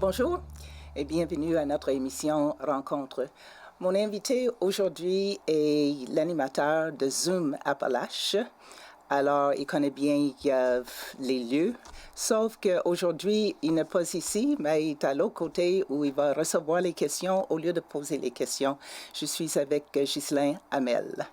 Bonjour et bienvenue à notre émission Rencontre. Mon invité aujourd'hui est l'animateur de Zoom Appalaches. Alors, il connaît bien les lieux, sauf qu'aujourd'hui, il n'est pas ici, mais il est à l'autre côté où il va recevoir les questions au lieu de poser les questions. Je suis avec Ghislain Hamel.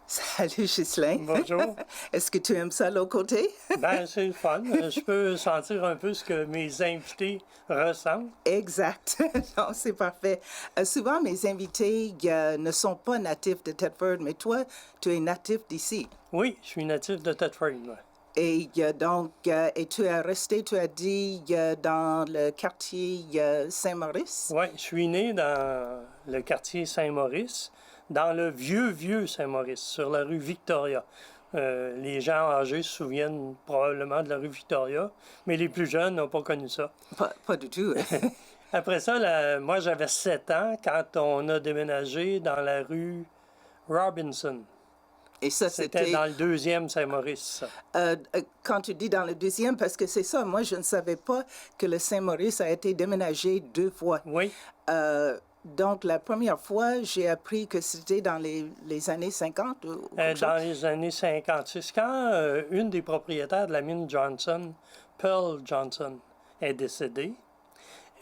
Salut Ghislain. Bonjour. Est-ce que tu aimes ça, l'autre côté? Ben, c'est le fun. Je peux sentir un peu ce que mes invités ressentent. Exact. Non, c'est parfait. Souvent, mes invités ne sont pas natifs de Thetford, mais toi, tu es natif d'ici. Oui, je suis natif de Thetford. Et donc, et tu es resté, tu as dit, dans le quartier Saint-Maurice? Oui, je suis né dans le quartier Saint-Maurice, dans le vieux Saint-Maurice, sur la rue Victoria. Les gens âgés se souviennent probablement de la rue Victoria, mais les plus jeunes n'ont pas connu ça. Pas du tout. Après ça, moi j'avais 7 ans quand on a déménagé dans la rue Robinson. Et ça, C'était dans le deuxième Saint-Maurice. Quand tu dis dans le deuxième, parce que c'est ça, moi je ne savais pas que le Saint-Maurice a été déménagé 2 fois. Oui. Donc, la première fois, j'ai appris que c'était dans les années 50 ou dans les années 50. C'est quand une des propriétaires de la mine Johnson, Pearl Johnson, est décédée.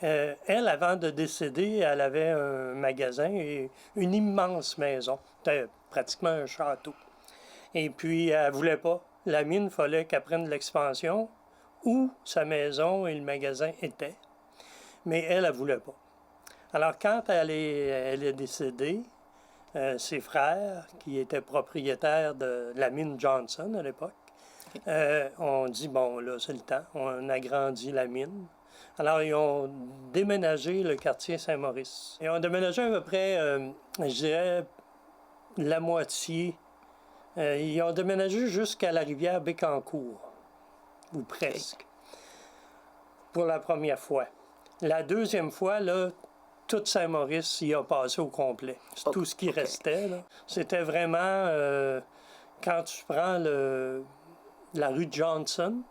Elle, avant de décéder, elle avait un magasin et une immense maison. C'était pratiquement un château. Et puis, elle ne voulait pas. La mine, il fallait qu'elle prenne l'expansion où sa maison et le magasin étaient. Mais elle ne voulait pas. Alors, quand elle est décédée, ses frères, qui étaient propriétaires de la mine Johnson à l'époque, ont dit, bon, là, c'est le temps, on agrandit la mine. Alors, ils ont déménagé le quartier Saint-Maurice. Ils ont déménagé à peu près, je dirais, la moitié. Ils ont déménagé jusqu'à la rivière Bécancour, ou presque, pour la première fois. La deuxième fois, là, tout Saint-Maurice y a passé au complet. C'est tout ce qui restait. Là. C'était vraiment, quand tu prends la rue Johnson,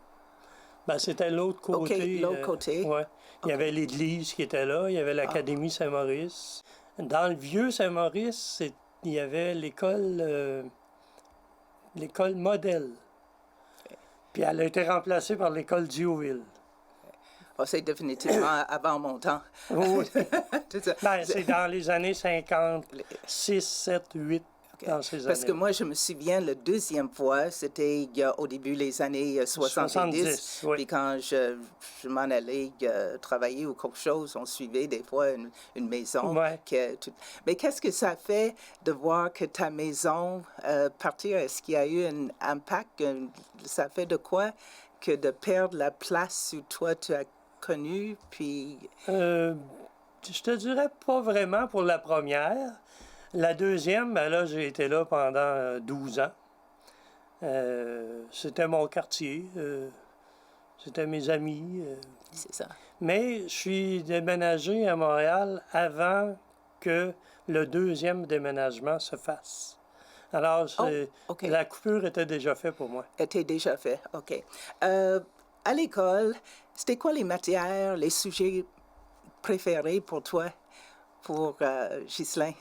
ben, c'était l'autre côté. OK, l'autre côté. Ouais. Il y avait l'église qui était là, il y avait l'Académie Saint-Maurice. Dans le vieux Saint-Maurice, il y avait l'école modèle. Puis elle a été remplacée par l'école Diouville. Oh, c'est définitivement avant mon temps. Oui. Ben, c'est dans les années 56, 7, 8, dans ces années. Parce que moi, je me souviens, la deuxième fois, c'était au début des années 70. Oui. Puis quand je m'en allais travailler ou quelque chose, on suivait des fois une maison. Ouais. Mais qu'est-ce que ça fait de voir que ta maison partir? Est-ce qu'il y a eu un impact? Ça fait de quoi que de perdre la place où toi, tu as connu, puis... je te dirais pas vraiment pour la première. La deuxième, ben là, j'ai été là pendant 12 ans. C'était mon quartier. C'était mes amis. C'est ça. Mais je suis déménagé à Montréal avant que le deuxième déménagement se fasse. Alors, la coupure était déjà faite pour moi. Était déjà fait, OK. À l'école, c'était quoi les matières, les sujets préférés pour toi, pour Ghislain?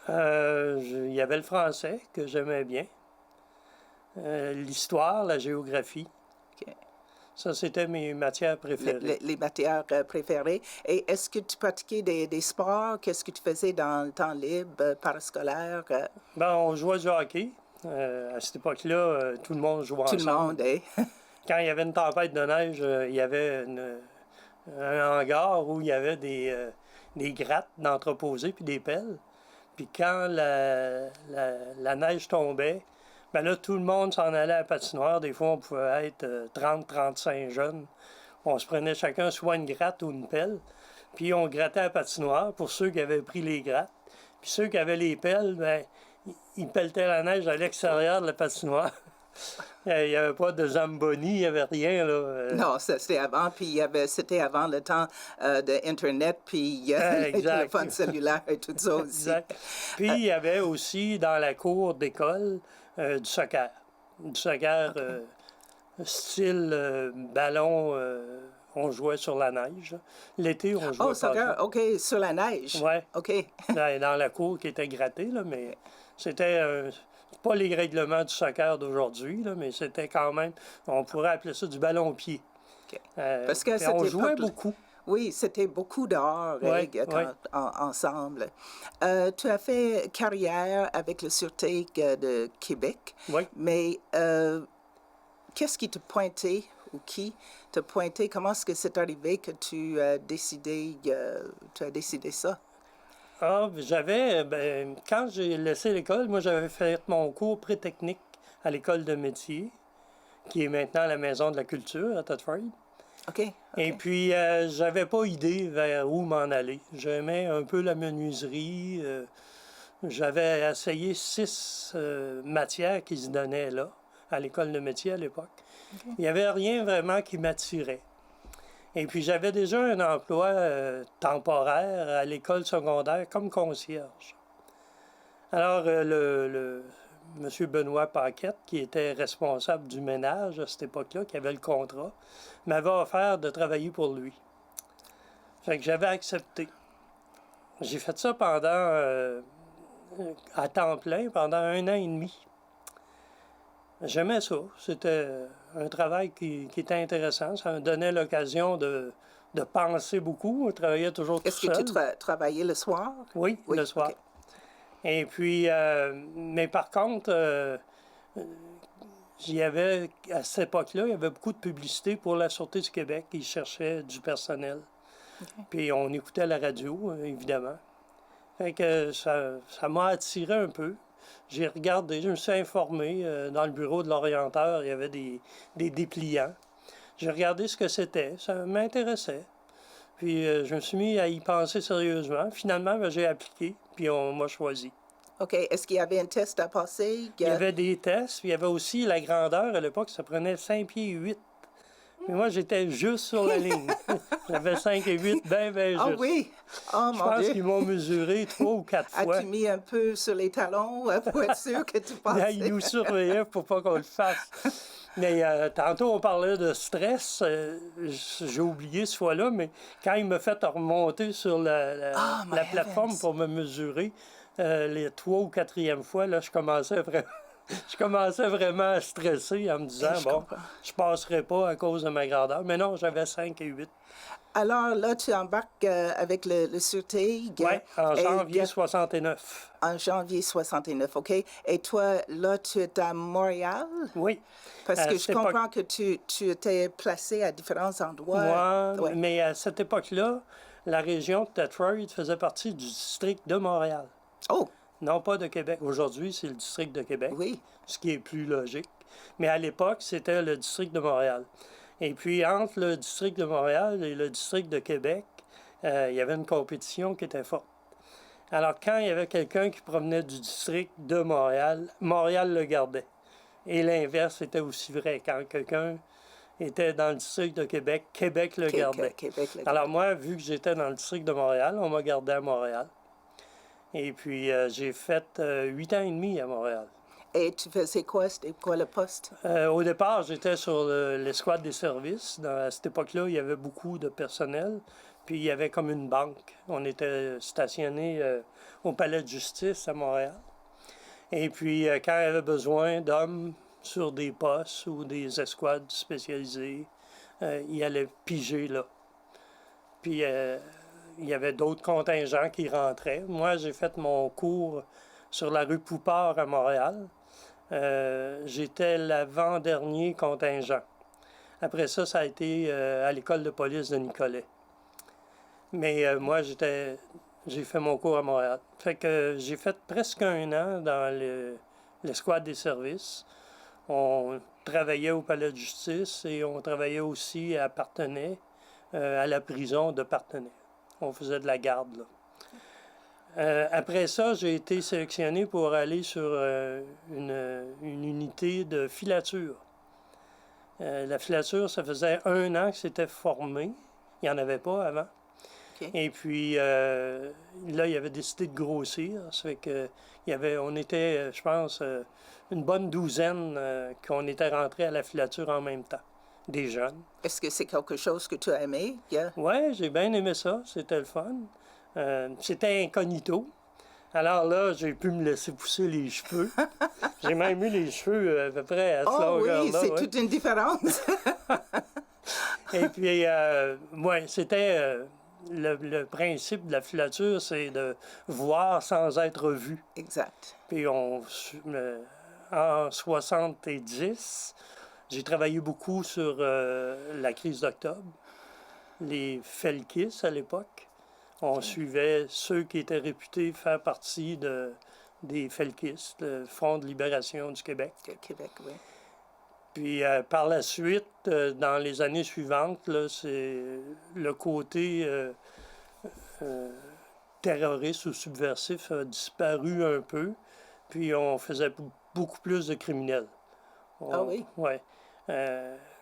Il y avait le français que j'aimais bien, l'histoire, la géographie. Okay. Ça, c'était mes matières préférées. Les matières préférées. Et est-ce que tu pratiquais des sports? Qu'est-ce que tu faisais dans le temps libre, parascolaire? Ben, on jouait du hockey. À cette époque-là, tout le monde jouait ensemble. Tout le monde, hein? Quand il y avait une tempête de neige, il y avait un hangar où il y avait des grattes d'entreposés puis des pelles. Puis quand la neige tombait, ben là, tout le monde s'en allait à la patinoire. Des fois, on pouvait être 30-35 jeunes. On se prenait chacun soit une gratte ou une pelle. Puis on grattait à la patinoire pour ceux qui avaient pris les grattes. Puis ceux qui avaient les pelles, ben, ils pelletaient la neige à l'extérieur de la patinoire. Il n'y avait pas de Zamboni, il n'y avait rien, là. Non, ça, c'était avant, puis c'était avant le temps d'Internet, puis les téléphones cellulaires et tout ça aussi. Exact. Puis il y avait aussi, dans la cour d'école, du soccer. Du soccer style ballon on jouait sur la neige. L'été, on jouait Oh, pas soccer, ça. OK, sur la neige. Ouais, OK. dans la cour qui était grattée, là, mais c'était pas les règlements du soccer d'aujourd'hui, là, mais c'était quand même, on pourrait appeler ça du ballon-pied. OK. Parce qu'à Puis on cette jouait époque, beaucoup. oui, c'était beaucoup dehors Ouais, ensemble. Tu as fait carrière avec la Sûreté de Québec, Oui. mais qu'est-ce qui te pointait ou qui te pointait? Comment est-ce que c'est arrivé que tu as décidé ça? Ah, quand j'ai laissé l'école, moi j'avais fait mon cours pré-technique à l'école de métier, qui est maintenant la Maison de la Culture à Thetford. OK. Et puis, j'avais pas idée vers où m'en aller. J'aimais un peu la menuiserie. J'avais essayé 6 matières qui se donnaient là, à l'école de métier à l'époque. OK. Il n'y avait rien vraiment qui m'attirait. Et puis, j'avais déjà un emploi temporaire à l'école secondaire comme concierge. Alors, M. Benoît Paquette, qui était responsable du ménage à cette époque-là, qui avait le contrat, m'avait offert de travailler pour lui. Fait que j'avais accepté. J'ai fait ça à temps plein pendant 1 an et demi. J'aimais ça. C'était un travail qui était intéressant. Ça me donnait l'occasion de penser beaucoup. On travaillait toujours tout Est-ce que seul. tu travaillais le soir? Oui, le soir. OK. Et puis, mais par contre, à cette époque-là, il y avait beaucoup de publicité pour la Sûreté du Québec. Ils cherchaient du personnel. OK. Puis on écoutait la radio, évidemment. Fait que ça m'a attiré un peu. J'ai regardé, je me suis informé. Dans le bureau de l'orienteur, il y avait des dépliants. J'ai regardé ce que c'était. Ça m'intéressait. Puis je me suis mis à y penser sérieusement. Finalement, j'ai appliqué, puis on m'a choisi. OK. Est-ce qu'il y avait un test à passer? Il y avait des tests, puis il y avait aussi la grandeur. À l'époque, ça prenait 5 pieds 8. Mais moi, j'étais juste sur la ligne. J'avais 5 et 8, bien juste. Ah oui? Oh Je mon pense Dieu! qu'ils m'ont mesuré 3 ou 4 fois. As-tu mis un peu sur les talons pour être sûr que tu passais? Ils nous surveillaient pour pas qu'on le fasse. Mais tantôt, on parlait de stress. J'ai oublié ce fois-là, mais quand il m'a fait remonter sur la plateforme pour me mesurer, les 3 ou 4e fois, là, je commençais vraiment à stresser en me disant, je passerai pas à cause de ma grandeur. Mais non, j'avais 5 et 8. Alors là, tu embarques avec le Sûreté. Oui, en janvier 69. En janvier 69, OK. Et toi, là, tu es à Montréal? Oui. Parce que je comprends que tu étais placé à différents endroits. Moi, mais à cette époque-là, la région de Thetford faisait partie du district de Montréal. Oh! Non pas de Québec. Aujourd'hui, c'est le district de Québec, Oui. Ce qui est plus logique. Mais à l'époque, c'était le district de Montréal. Et puis, entre le district de Montréal et le district de Québec, il y avait une compétition qui était forte. Alors, quand il y avait quelqu'un qui provenait du district de Montréal, Montréal le gardait. Et l'inverse était aussi vrai. Quand quelqu'un était dans le district de Québec, Québec le gardait. Alors moi, vu que j'étais dans le district de Montréal, on m'a gardé à Montréal. Et puis, j'ai fait 8 ans et demi à Montréal. Et tu faisais quoi? C'était quoi le poste? Au départ, j'étais sur l'escouade des services. À cette époque-là, il y avait beaucoup de personnel. Puis il y avait comme une banque. On était stationné au Palais de justice à Montréal. Et puis, quand il y avait besoin d'hommes sur des postes ou des escouades spécialisées, il allait piger là. Puis, il y avait d'autres contingents qui rentraient. Moi, j'ai fait mon cours sur la rue Poupart à Montréal. J'étais l'avant-dernier contingent. Après ça, ça a été à l'école de police de Nicolet. Mais moi, j'ai fait mon cours à Montréal. Fait que j'ai fait presque 1 an dans l'escouade des services. On travaillait au palais de justice et on travaillait aussi à Parthenay, à la prison de Parthenay. On faisait de la garde, là. Après ça, j'ai été sélectionné pour aller sur une unité de filature. La filature, ça faisait 1 an que c'était formé. Il n'y en avait pas avant. Okay. Et puis, là, il avait décidé de grossir. Ça fait que, on était, je pense, une bonne douzaine qu'on était rentrés à la filature en même temps. des jeunes. Est-ce que c'est quelque chose que tu as aimé? Yeah. Oui, j'ai bien aimé ça. C'était le fun. C'était incognito. Alors là, j'ai pu me laisser pousser les cheveux. J'ai même eu les cheveux à peu près à cette Oh oui, longueur-là. c'est Ouais. toute une différence. Et puis, c'était le principe de la filature, c'est de voir sans être vu. Exact. Puis en 70, j'ai travaillé beaucoup sur la crise d'octobre, les Felkis à l'époque. On suivait ceux qui étaient réputés faire partie des Felkis, le Front de libération du Québec. Québec, oui. Puis par la suite, dans les années suivantes, là, c'est le côté terroriste ou subversif a disparu un peu. Puis on faisait beaucoup plus de criminels. Ah oui? Oui.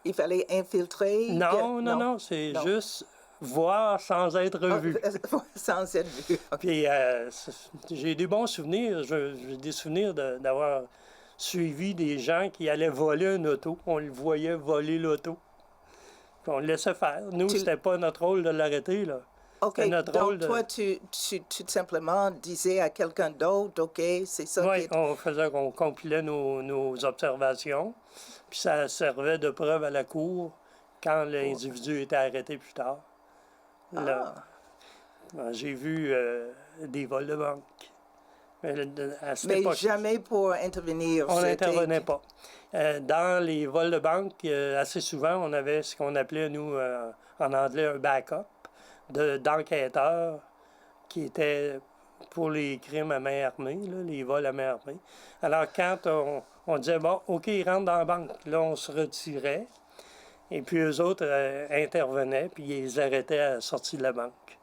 Il fallait infiltrer? Non, c'est Non. juste voir sans être vu. Sans être vu. Puis j'ai des bons souvenirs. J'ai des souvenirs d'avoir suivi des gens qui allaient voler une auto. On le voyait voler l'auto. Puis on le laissait faire. Nous, c'était pas notre rôle de l'arrêter, là. OK, Notre rôle donc toi, tu tout simplement disais à quelqu'un d'autre, OK, c'est ça Oui, qui est... on compilait nos observations, puis ça servait de preuve à la cour quand l'individu était arrêté plus tard. Là, j'ai vu des vols de banque. À cette Mais époque, jamais pour intervenir. on n'intervenait pas. Dans les vols de banque, assez souvent, on avait ce qu'on appelait, nous, en anglais, un backup d'enquêteurs qui étaient pour les crimes à main armée, là, les vols à main armée. Alors, quand on disait, bon, OK, ils rentrent dans la banque, là, on se retirait, et puis eux autres intervenaient, puis ils les arrêtaient à la sortie de la banque.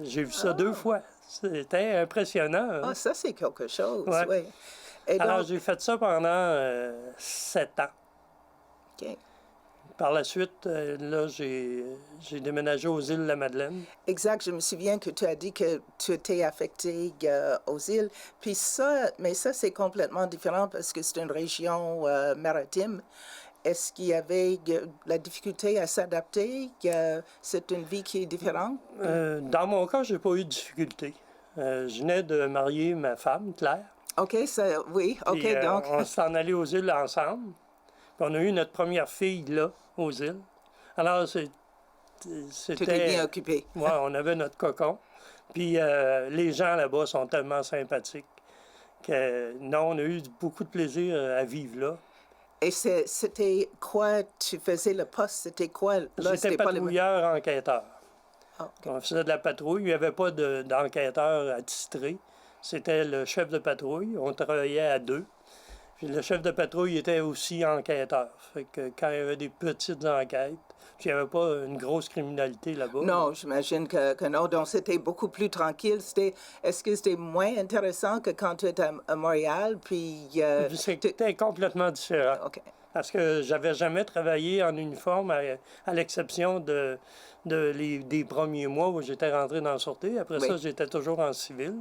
J'ai vu ça 2 fois. C'était impressionnant. Hein? Ah, ça, c'est quelque chose, Ouais. oui. Et Alors, donc, j'ai fait ça pendant 7 ans. OK. Par la suite, là, j'ai déménagé aux îles de la Madeleine. Exact, je me souviens que tu as dit que tu étais affecté aux îles. Puis ça, mais ça, c'est complètement différent parce que c'est une région maritime. Est-ce qu'il y avait la difficulté à s'adapter? C'est une vie qui est différente? Dans mon cas, j'ai pas eu de difficulté. Je venais de marier ma femme, Claire. OK, ça, oui, OK, Puis, donc... on s'en allait aux îles ensemble. Puis on a eu notre première fille là, aux îles. Alors, c'était... Tu t'es bien occupé. Oui, on avait notre cocon. Puis les gens là-bas sont tellement sympathiques que, non, on a eu beaucoup de plaisir à vivre là. Et c'était quoi? Tu faisais le poste? C'était quoi? Là, J'étais c'était pas le... patrouilleur enquêteur. Ah, OK. On faisait de la patrouille. Il n'y avait pas d'enquêteur attitré. C'était le chef de patrouille. On travaillait à 2. Puis le chef de patrouille était aussi enquêteur. Fait que quand il y avait des petites enquêtes, puis il n'y avait pas une grosse criminalité là-bas. Non, j'imagine que non. Donc, c'était beaucoup plus tranquille. Est-ce que c'était moins intéressant que quand tu étais à Montréal? Puis... C'était complètement différent. OK. Parce que j'avais jamais travaillé en uniforme, à l'exception des premiers mois où j'étais rentré dans la sûreté. Après Oui. ça, j'étais toujours en civil.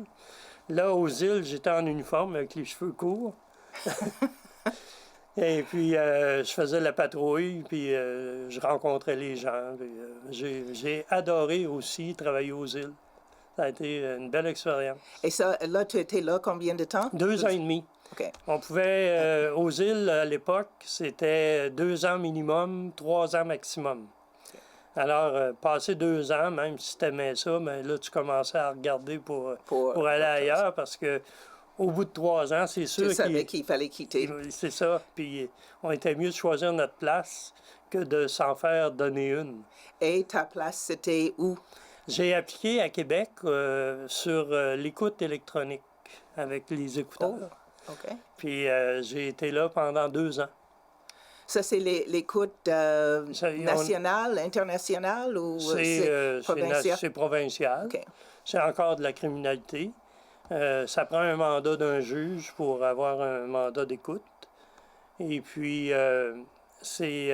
Là, aux îles, j'étais en uniforme avec les cheveux courts. Et puis, je faisais la patrouille, puis je rencontrais les gens. J'ai adoré aussi travailler aux îles. Ça a été une belle expérience. Et ça, là, tu étais là combien de temps? 2 ans et demi. OK. On pouvait, aux îles, à l'époque, c'était 2 ans minimum, 3 ans maximum. Alors, passer 2 ans, même si tu aimais ça, mais là, tu commençais à regarder pour aller ailleurs, parce que au bout de 3 ans, c'est sûr Tu savais qu'il fallait quitter. C'est ça. Puis on était mieux de choisir notre place que de s'en faire donner une. Et ta place, c'était où? J'ai appliqué à Québec sur l'écoute électronique avec les écouteurs. Oh, OK. Puis j'ai été là pendant 2 ans. Ça, c'est l'écoute nationale, internationale ou c'est provincial? C'est provincial. OK. C'est encore de la criminalité. Ça prend un mandat d'un juge pour avoir un mandat d'écoute. Et puis, c'est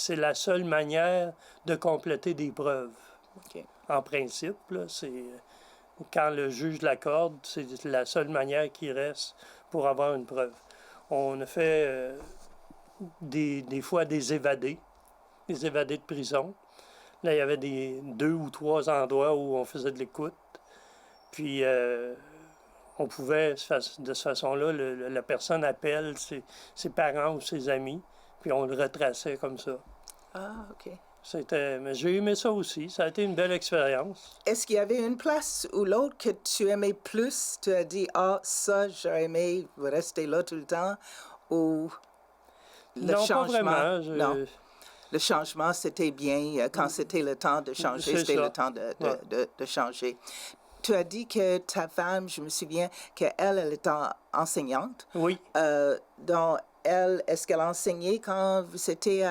la seule manière de compléter des preuves. OK. En principe, là, quand le juge l'accorde, c'est la seule manière qui reste pour avoir une preuve. On a fait des fois des évadés de prison. Là, il y avait 2 ou 3 endroits où on faisait de l'écoute. Puis, on pouvait, de cette façon-là, la personne appelle ses parents ou ses amis, puis on le retraçait comme ça. Ah, OK. Mais j'ai aimé ça aussi. Ça a été une belle expérience. Est-ce qu'il y avait une place ou l'autre que tu aimais plus? Tu as dit, ah, ça, j'aurais aimé rester là tout le temps? Ou le Non, changement? pas vraiment. Non. Le changement, c'était bien. Quand c'était le temps de changer, c'était le temps de changer. Tu as dit que ta femme, je me souviens, elle était enseignante. Oui. Donc, est-ce qu'elle enseignait quand c'était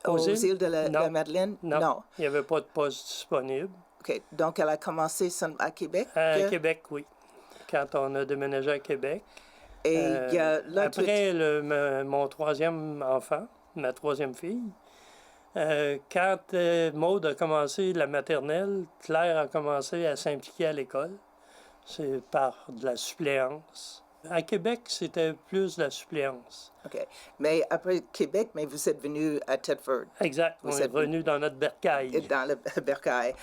aux îles de la Madeleine? Non. Il n'y avait pas de poste disponible. OK. Donc, elle a commencé à Québec? À Québec, oui. Quand on a déménagé à Québec. Et là, après mon 3e enfant, ma 3e fille, quand Maude a commencé la maternelle, Claire a commencé à s'impliquer à l'école. C'est par de la suppléance. À Québec, c'était plus de la suppléance. OK. Mais après Québec, mais vous êtes venu à Thetford. Exact. On est revenu dans notre bercail. Dans le bercail.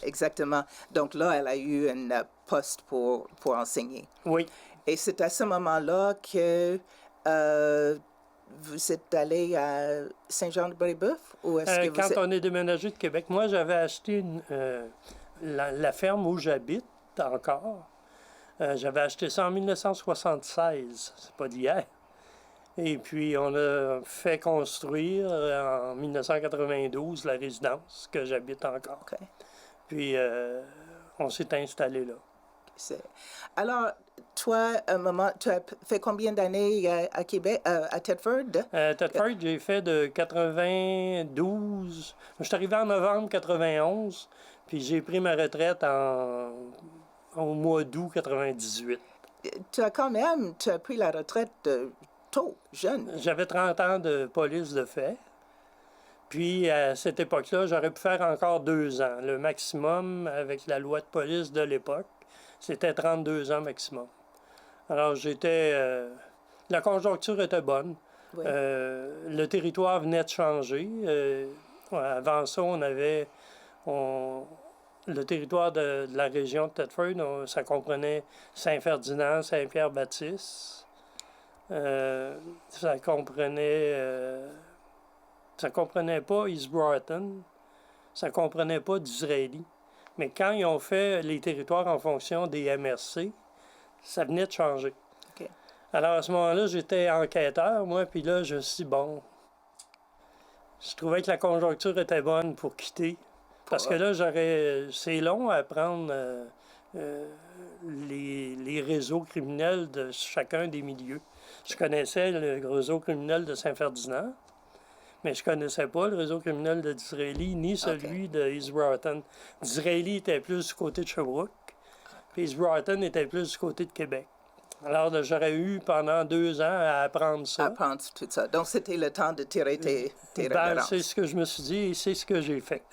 Exactement. Donc là, elle a eu un poste pour enseigner. Oui. Et c'est à ce moment-là que vous êtes allé à Saint-Jean-de-Brébeuf? Ou est-ce que quand on est déménagé de Québec, moi, j'avais acheté la ferme où j'habite encore. J'avais acheté ça en 1976. C'est pas d'hier. Et puis, on a fait construire en 1992 la résidence que j'habite encore. OK. Puis, on s'est installé là. Alors, toi, tu as fait combien d'années à Québec, à Thetford? Thetford, j'ai fait de 92. Je suis arrivé en novembre 91, puis j'ai pris ma retraite au mois d'août 98. Tu as pris la retraite tôt, jeune. J'avais 30 ans de police de fait. Puis, à cette époque-là, j'aurais pu faire encore 2 ans. Le maximum, avec la loi de police de l'époque, c'était 32 ans maximum. Alors, la conjoncture était bonne. Oui. Le territoire venait de changer. Avant ça, le territoire de la région de Thetford, ça comprenait Saint-Ferdinand, Saint-Pierre-Baptiste. Ça comprenait pas East Broughton. Ça comprenait pas d'Israéli. Mais quand ils ont fait les territoires en fonction des MRC, ça venait de changer. Okay. Alors, à ce moment-là, j'étais enquêteur, moi, puis là, je me suis dit, bon, je trouvais que la conjoncture était bonne pour quitter. Parce que là, c'est long à apprendre les réseaux criminels de chacun des milieux. Je connaissais le réseau criminel de Saint-Ferdinand, mais je ne connaissais pas le réseau criminel de Disraeli, ni celui de East Broughton. Disraeli était plus du côté de Sherbrooke, puis East Broughton était plus du côté de Québec. Alors, j'aurais eu pendant 2 ans à apprendre ça. Apprendre tout ça. Donc, c'était le temps de tirer tes références. C'est ce que je me suis dit et c'est ce que j'ai fait.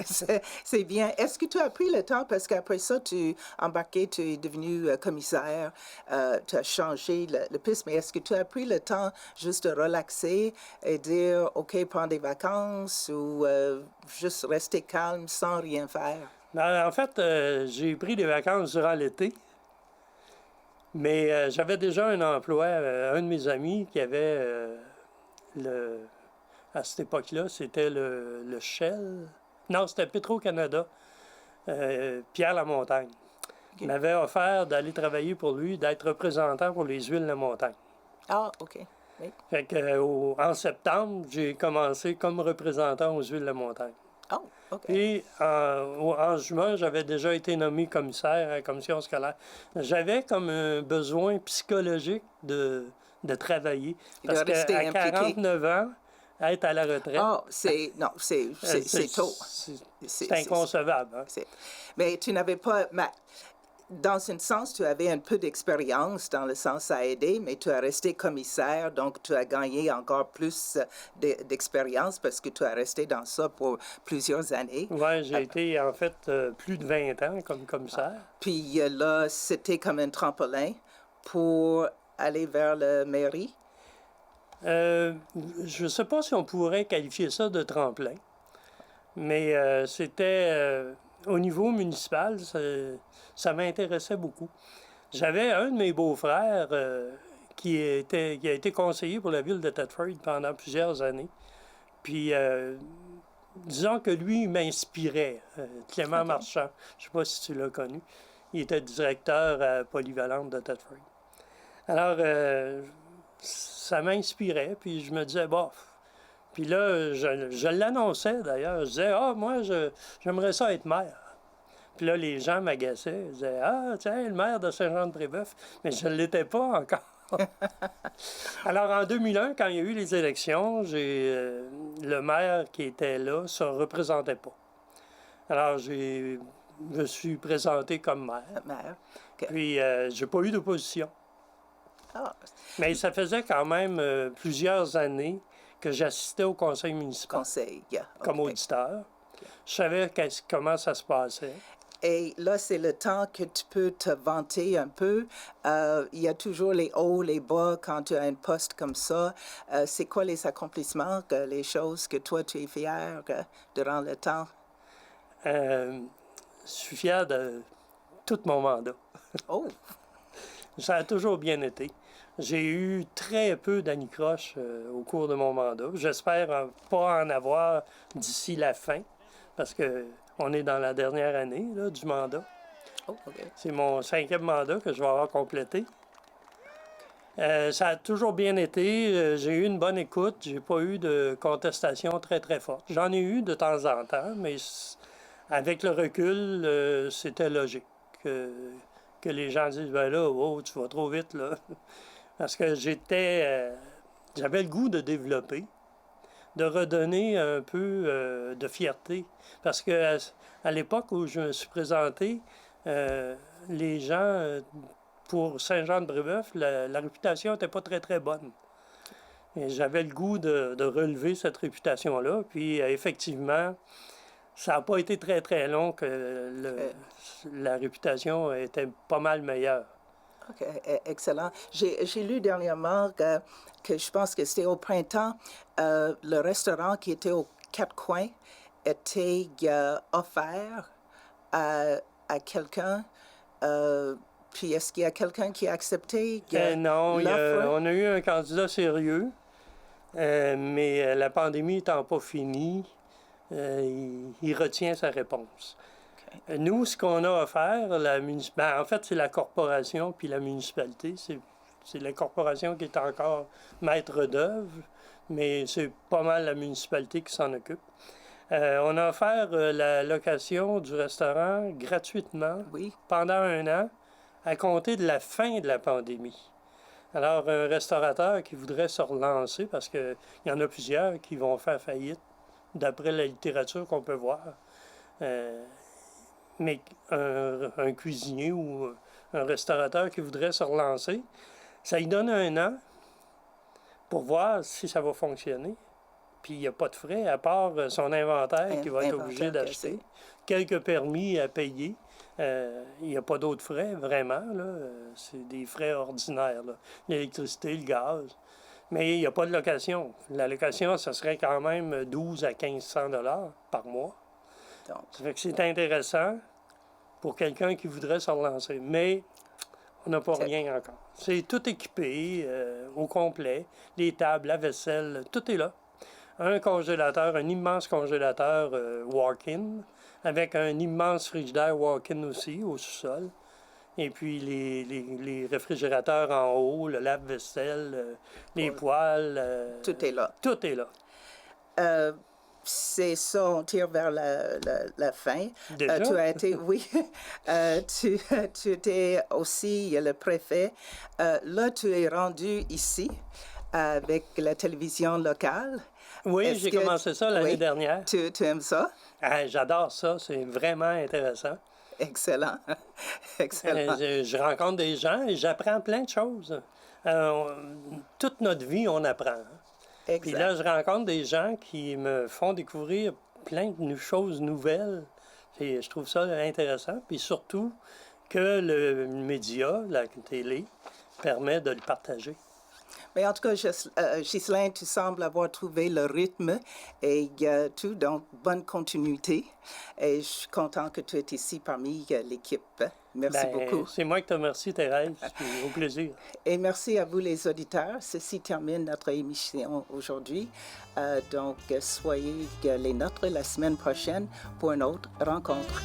C'est bien. Est-ce que tu as pris le temps, parce qu'après ça, tu es devenu commissaire, tu as changé le piste, mais est-ce que tu as pris le temps juste de relaxer et dire, OK, prendre des vacances ou juste rester calme sans rien faire? En fait, j'ai pris des vacances durant l'été. Mais j'avais déjà un emploi. Un de mes amis qui avait à cette époque-là, c'était le Shell. Non, c'était Petro-Canada. Pierre Lamontagne. Il m'avait offert d'aller travailler pour lui, d'être représentant pour les huiles Lamontagne. Ah, OK. Oui. Fait que, en septembre, j'ai commencé comme représentant aux huiles Lamontagne. Oh, OK. Et en juin, j'avais déjà été nommé commissaire à la commission scolaire. J'avais comme un besoin psychologique de travailler. Parce qu'à 49 ans, être à la retraite... c'est tôt. C'est inconcevable. Hein? Mais tu n'avais pas... Dans un sens, tu avais un peu d'expérience, dans le sens à aider, mais tu as resté commissaire, donc tu as gagné encore plus d'expérience parce que tu as resté dans ça pour plusieurs années. Oui, j'ai été en fait plus de 20 ans comme commissaire. Puis là, c'était comme un tremplin pour aller vers la mairie? Je ne sais pas si on pourrait qualifier ça de tremplin, mais c'était au niveau municipal, ça m'intéressait beaucoup. J'avais un de mes beaux-frères qui a été conseiller pour la ville de Thetford pendant plusieurs années. Puis, disons que lui, il m'inspirait. Clément OK. Marchand, je ne sais pas si tu l'as connu. Il était directeur à Polyvalente de Thetford. Alors, ça m'inspirait, puis je me disais, bof. Puis là, je l'annonçais d'ailleurs. Je disais, moi, j'aimerais ça être maire. Puis là, les gens m'agaçaient. Ils disaient, tiens, le maire de Saint-Jean-de-Brébeuf. Mais je ne l'étais pas encore. Alors, en 2001, quand il y a eu les élections, le maire qui était là ne se représentait pas. Alors, je me suis présenté comme maire. Maire. OK. Puis, j'ai pas eu d'opposition. Ah, Mais ça faisait quand même plusieurs années que j'assistais au conseil municipal conseil. Yeah. comme OK. auditeur. Je savais comment ça se passait. Et là, c'est le temps que tu peux te vanter un peu. Il y a toujours les hauts, les bas quand tu as un poste comme ça. C'est quoi les accomplissements, les choses que toi, tu es fier durant le temps? Je suis fier de tout mon mandat. Oh, Ça a toujours bien été. J'ai eu très peu d'anicroches au cours de mon mandat. J'espère pas en avoir d'ici la fin, parce que on est dans la dernière année là, du mandat. oh, OK. C'est mon 5e mandat que je vais avoir complété. Ça a toujours bien été. J'ai eu une bonne écoute. J'ai pas eu de contestation très, très forte. J'en ai eu de temps en temps, mais avec le recul, c'était logique que les gens disent, ben là, oh, tu vas trop vite, là. Parce que j'avais le goût de développer, de redonner un peu de fierté. Parce que à l'époque où je me suis présenté, les gens, pour Saint-Jean-de-Brébeuf, la réputation n'était pas très, très bonne. Et j'avais le goût de relever cette réputation-là. Puis, effectivement, ça n'a pas été très, très long que la réputation était pas mal meilleure. OK, excellent. J'ai lu dernièrement que je pense que c'était au printemps, le restaurant qui était aux quatre coins était offert à quelqu'un. Puis est-ce qu'il y a quelqu'un qui a accepté Non, l'offre? on a eu un candidat sérieux, mais la pandémie n'étant pas finie, il retient sa réponse. OK. Nous, ce qu'on a offert, en fait, c'est la corporation puis la municipalité. C'est la corporation qui est encore maître d'œuvre, mais c'est pas mal la municipalité qui s'en occupe. On a offert la location du restaurant gratuitement Oui. pendant 1 an, à compter de la fin de la pandémie. Alors, un restaurateur qui voudrait se relancer, parce qu'il y en a plusieurs qui vont faire faillite, d'après la littérature qu'on peut voir, mais un cuisinier ou un restaurateur qui voudrait se relancer, ça lui donne 1 an pour voir si ça va fonctionner. Puis il n'y a pas de frais à part son inventaire qu'il va être obligé d'acheter, quelques permis à payer. Il n'y a pas d'autres frais, vraiment. C'est des frais ordinaires. L'électricité, le gaz. Mais il n'y a pas de location. La location, ça serait quand même 12 à 1500 $ par mois. Donc, Ça fait que c'est intéressant pour quelqu'un qui voudrait se relancer. Mais on n'a pas rien encore. C'est tout équipé au complet. Les tables, la vaisselle, tout est là. Un congélateur, un immense congélateur walk-in, avec un immense frigidaire walk-in aussi au sous-sol. Et puis les réfrigérateurs en haut, le lave-vaisselle, les poêles. tout est là. Tout est là. C'est ça, on tire vers la fin. Déjà? Tu as été, oui, tu étais aussi le préfet. Là, tu es rendu ici avec la télévision locale. Oui, j'ai commencé ça l'année dernière. Tu aimes ça? J'adore ça, c'est vraiment intéressant. Excellent. Excellent. Je rencontre des gens et j'apprends plein de choses. Toute notre vie, on apprend. Exact. Puis là, je rencontre des gens qui me font découvrir plein de choses nouvelles. Et je trouve ça intéressant. Puis surtout que le média, la télé, permet de le partager. Mais en tout cas, Ghislaine, tu sembles avoir trouvé le rythme et tout dans bonne continuité. Et je suis content que tu es ici parmi l'équipe. Merci beaucoup. C'est moi qui te remercie, Thérèse. Au plaisir. Et merci à vous, les auditeurs. Ceci termine notre émission aujourd'hui. Donc, soyez les nôtres la semaine prochaine pour une autre rencontre.